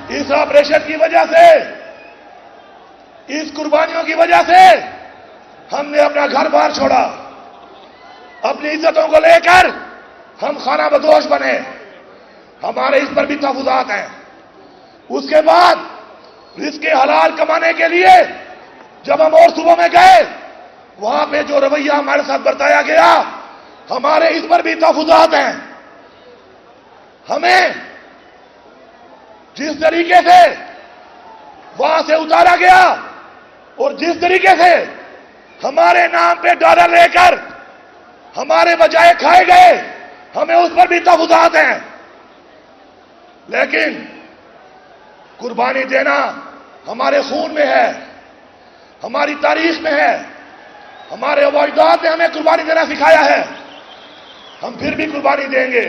اس operation کی وجہ سے، اس قربانیوں کی وجہ سے ہم نے اپنا گھر بار چھوڑا، اپنی عزتوں کو لے کر ہم خانہ بدوش بنے، ہمارے اس پر بھی تحفظات ہیں۔ اس کے بعد رزق حلال کمانے کے لیے جب ہم اور صوبوں میں گئے، وہاں پہ جو رویہ ہمارے ساتھ برتایا گیا، ہمارے اس پر بھی تحفظات ہیں۔ ہمیں جس طریقے سے وہاں سے اتارا گیا اور جس طریقے سے ہمارے نام پہ ڈالر لے کر ہمارے بجائے کھائے گئے، ہمیں اس پر بھی تحفظات ہیں۔ لیکن قربانی دینا ہمارے خون میں ہے، ہماری تاریخ میں ہے، ہمارے اجداد نے ہمیں قربانی دینا سکھایا ہے۔ ہم پھر بھی قربانی دیں گے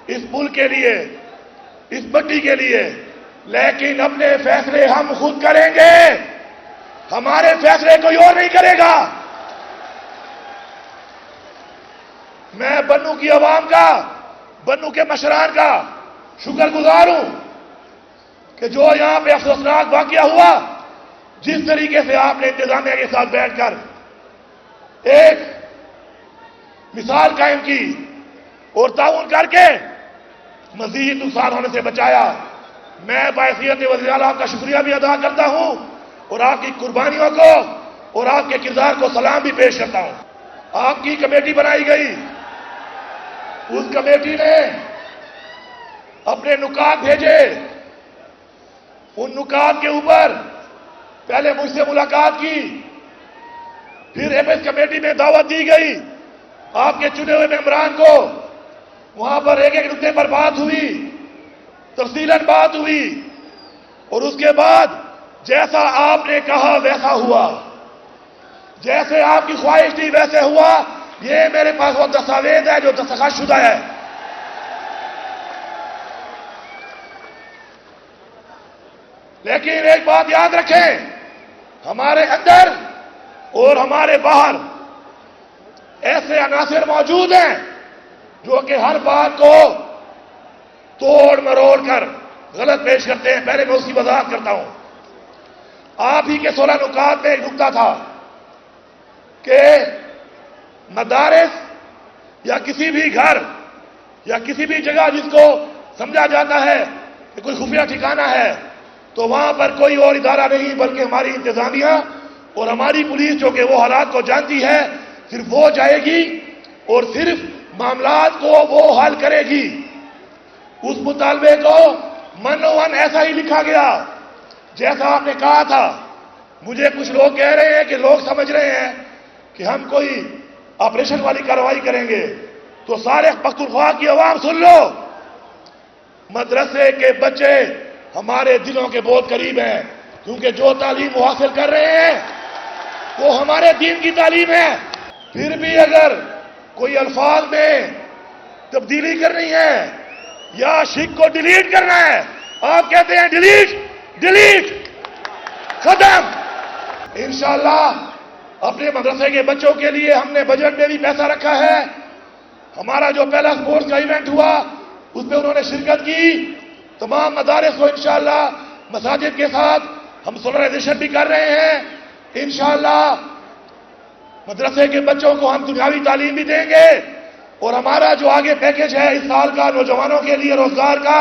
اس ملک کے لیے، اس مٹی کے لیے، لیکن اپنے فیصلے ہم خود کریں گے، ہمارے فیصلے کوئی اور نہیں کرے گا۔ میں بنو کی عوام کا، بنو کے مشران کا شکر گزار ہوں کہ جو یہاں پہ افسوسناک واقعہ ہوا، جس طریقے سے آپ نے انتظامیہ کے ساتھ بیٹھ کر ایک مثال قائم کی اور تعاون کر کے مزید نقصان ہونے سے بچایا، میں بحیثیت وزیر اعلیٰ کا شکریہ بھی ادا کرتا ہوں اور آپ کی قربانیوں کو اور آپ کے کردار کو سلام بھی پیش کرتا ہوں۔ آپ کی کمیٹی بنائی گئی، اس کمیٹی نے اپنے نکات بھیجے، ان نکات کے اوپر پہلے مجھ سے ملاقات کی، پھر ایپس کمیٹی میں دعوت دی گئی، آپ کے چنے ہوئے ممبران کو وہاں پر ایک ایک نقطے پر بات ہوئی، تفصیلاً بات ہوئی، اور اس کے بعد جیسا آپ نے کہا ویسا ہوا، جیسے آپ کی خواہش تھی ویسے ہوا۔ یہ میرے پاس وہ دستاویز ہے جو دستخط شدہ ہے۔ لیکن ایک بات یاد رکھیں، ہمارے اندر اور ہمارے باہر ایسے عناصر موجود ہیں جو کہ ہر بات کو توڑ مروڑ کر غلط پیش کرتے ہیں۔ پہلے میں اس کی وضاحت کرتا ہوں۔ آپ ہی کے 16 نکات میں ایک نکتہ تھا کہ مدارس یا کسی بھی گھر یا کسی بھی جگہ جس کو سمجھا جاتا ہے کہ کوئی خفیہ ٹھکانہ ہے، تو وہاں پر کوئی اور ادارہ نہیں بلکہ ہماری انتظامیہ اور ہماری پولیس جو کہ وہ حالات کو جانتی ہے، صرف وہ جائے گی اور صرف معاملات کو وہ حل کرے گی۔ اس مطالبے کو منوان ایسا ہی لکھا گیا جیسا آپ نے کہا تھا۔ مجھے کچھ لوگ کہہ رہے ہیں کہ لوگ سمجھ رہے ہیں کہ ہم کوئی آپریشن والی کارروائی کریں گے، تو سارے پختونخوا کی عوام سن لو، مدرسے کے بچے ہمارے دلوں کے بہت قریب ہیں، کیونکہ جو تعلیم وہ حاصل کر رہے ہیں وہ ہمارے دین کی تعلیم ہے۔ پھر بھی اگر کوئی الفاظ میں تبدیلی کرنی ہے یا شک کو ڈیلیٹ کرنا ہے، آپ کہتے ہیں ڈیلیٹ ڈیلیٹ ختم۔ انشاءاللہ اپنے مدرسے کے بچوں کے لیے ہم نے بجٹ میں بھی پیسہ رکھا ہے۔ ہمارا جو پہلا سپورٹس کا ایونٹ ہوا اس میں انہوں نے شرکت کی۔ تمام مدارس کو انشاءاللہ مساجد کے ساتھ ہم سولرائزیشن بھی کر رہے ہیں۔ انشاءاللہ مدرسے کے بچوں کو ہم دنیاوی تعلیم بھی دیں گے، اور ہمارا جو آگے پیکج ہے اس سال کا نوجوانوں کے لیے روزگار کا،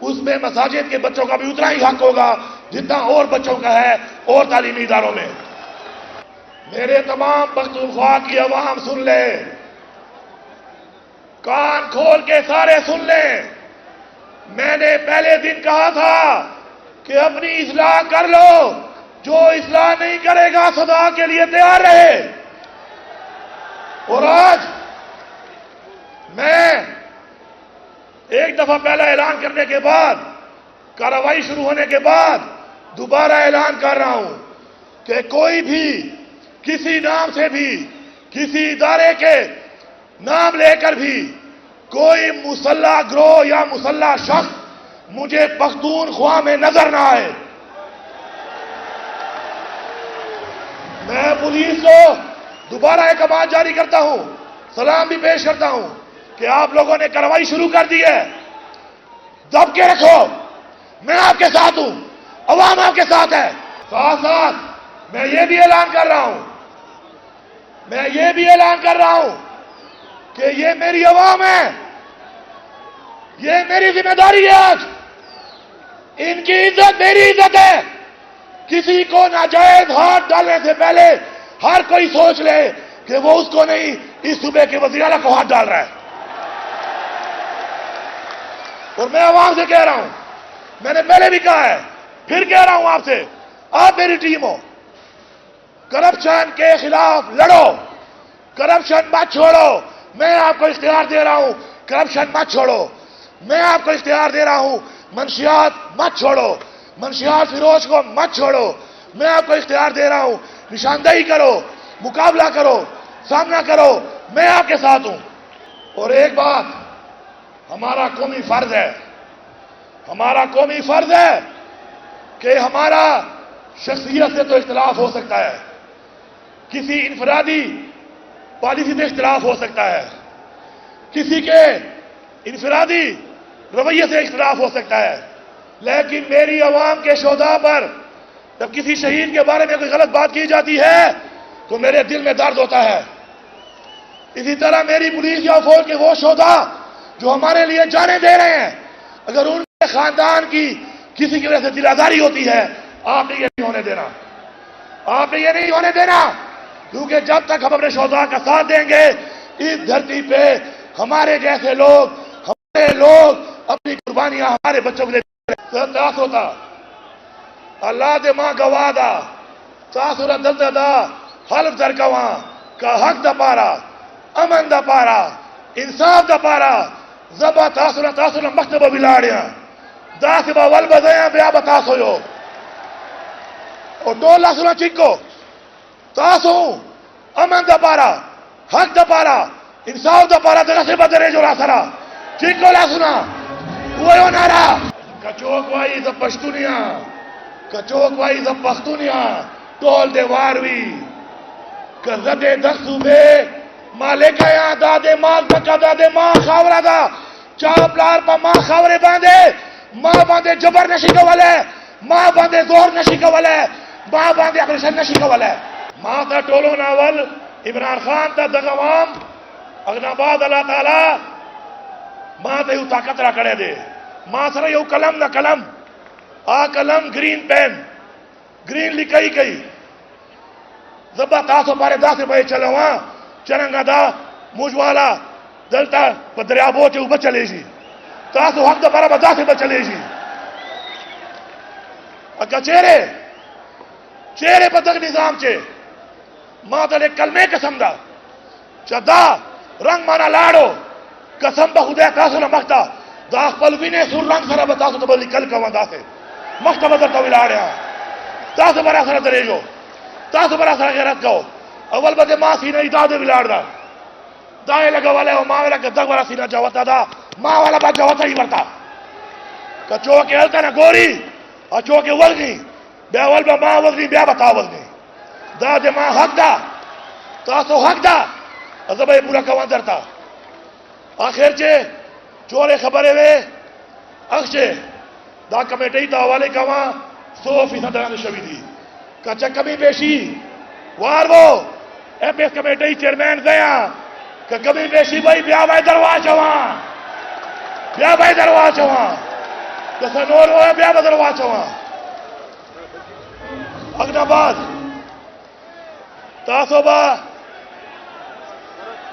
اس میں مساجد کے بچوں کا بھی اتنا ہی حق ہوگا جتنا اور بچوں کا ہے اور تعلیمی اداروں میں۔ میرے تمام پختونخوا کی عوام سن لے، کان کھول کے سارے سن لیں۔ میں نے پہلے دن کہا تھا کہ اپنی اصلاح کر لو، جو اصلاح نہیں کرے گا صدا کے لیے تیار رہے۔ اور آج میں ایک دفعہ پہلا اعلان کرنے کے بعد، کارروائی شروع ہونے کے بعد دوبارہ اعلان کر رہا ہوں کہ کوئی بھی کسی نام سے بھی، کسی ادارے کے نام لے کر بھی کوئی مسلح گروہ یا مسلح شخص مجھے پختونخوا میں نظر نہ آئے۔ میں پولیس کو دوبارہ ایک آواز جاری کرتا ہوں، سلام بھی پیش کرتا ہوں کہ آپ لوگوں نے کارروائی شروع کر دی ہے، دب کے رکھو۔ میں آپ کے ساتھ ہوں، عوام آپ کے ساتھ ہے۔ ساتھ ساتھ میں یہ بھی اعلان کر رہا ہوں، کہ یہ میری عوام ہے، یہ میری ذمہ داری ہے آج، ان کی عزت میری عزت ہے۔ کسی کو ناجائز ہاتھ ڈالنے سے پہلے ہر کوئی سوچ لے کہ وہ اس کو نہیں، اس صوبے کے وزیر اعلیٰ کو ہاتھ ڈال رہا ہے۔ اور میں عوام سے کہہ رہا ہوں، میں نے پہلے بھی کہا ہے، پھر کہہ رہا ہوں آپ سے، آپ میری ٹیم ہو، کرپشن کے خلاف لڑو، کرپشن مت چھوڑو۔ میں آپ کو اختیار دے رہا ہوں، کرپشن مت چھوڑو۔ میں آپ کو اختیار دے رہا ہوں، منشیات مت چھوڑو، منشیات فروش کو مت چھوڑو۔ میں آپ کو اختیار دے رہا ہوں، نشاندہی کرو، مقابلہ کرو، سامنا کرو، میں آپ کے ساتھ ہوں۔ اور ایک بات، ہمارا قومی فرض ہے کہ ہمارا شخصیت سے تو اختلاف ہو سکتا ہے، کسی انفرادی پالیسی سے اختلاف ہو سکتا ہے، کسی کے انفرادی رویے سے اختلاف ہو سکتا ہے، لیکن میری عوام کے شہداء پر جب کسی شہید کے بارے میں کوئی غلط بات کی جاتی ہے تو میرے دل میں درد ہوتا ہے۔ اسی طرح میری پولیس یا فوج کے وہ شہداء جو ہمارے لیے جانیں دے رہے ہیں، اگر ان کے خاندان کی کسی کی وجہ سے دل آزاری ہوتی ہے، آپ نے یہ نہیں ہونے دینا، کیونکہ جب تک ہم اپنے شہداء کا ساتھ دیں گے، اس دھرتی پہ ہمارے جیسے لوگ اپنی قربانیاں ہمارے بچوں کے لیے تاس ہوتا اللہ دے ماں گوادا تاثر دلتا دا حلف در گواں کا حق دا پارا امن دا پارا انصاف دا پارا زبا تاثر مکتبہ بلاڑیاں دا سبا والبزیاں بیا بتاس ہوئیو اور ڈولا سنا چکو تاسو امن دا پارا حق دا پارا انصاف دا پارا دا سبا درے جو راسرا چکو لا سنا ہوئیو نارا کچوک وائی زب پشتونیاں کچوک وائی زب پختونیاں ٹول دے واروی کہ زدے دخصو بے مالے گیا دادے مال پکا دادے ماں خاورا دا چاپ لار پا ماں خاورے باندے ماں باندے جبر نشی کولے ماں باندے زور نشی کولے ماں باندے اگریشن نشی کولے ماں تا ٹولو ناول عمران خان تا دغوام اغناباد اللہ تعالی ماں تا یو طاقت را کڑے دے ماں سر یو کلم نا کلم آ کلم گرین پین گرین لکھائی گئی زبا تاسو پارے دا سے بھائی چلو وہاں چرنگا دا موجوالا دلتا پا دریا بوچے اوپر چلے جی تاسو حق دا پارا با سے چلے جی اکا چہرے پا تک نظام چے ماں تلے کلمے قسم دا چا دا رنگ مانا لاڑو قسم با خودے تاسو نمکتا دا خپلوینے سور رنگ سرا با تاسو تبا لکل کوا دا سے مکتبہ در توی لاڑیا تاسو برا سرا درے جو تاسو برا سرا غیرت کہو اول بدے ماں سینہ دا دے بلاڑ دا دائے لگا والے ہو ماں والا گدگ والا سینہ جاوتا دا ماں والا با جاوتا ہی برتا کہ چوکے ہلتا نا گوری اور چوکے ولگی بیا ول با ماں ولگی بیا بتا ولگی دا دے ماں حق دا تاسو حق دا ازبائی پورا کوان درتا آخر چے چولے خبرے وے اخشے دا کمیٹی تا حوالے کواں 100% دران شوی دی کچا کمی بیشی وارو اے پیس کمیٹی چیئرمین گیا کہ کمی بیشی بھائی بیا بھائی درواز چواں کسا نور ہوئے بیا بھائی درواز چواں اگنا بعد تاسو با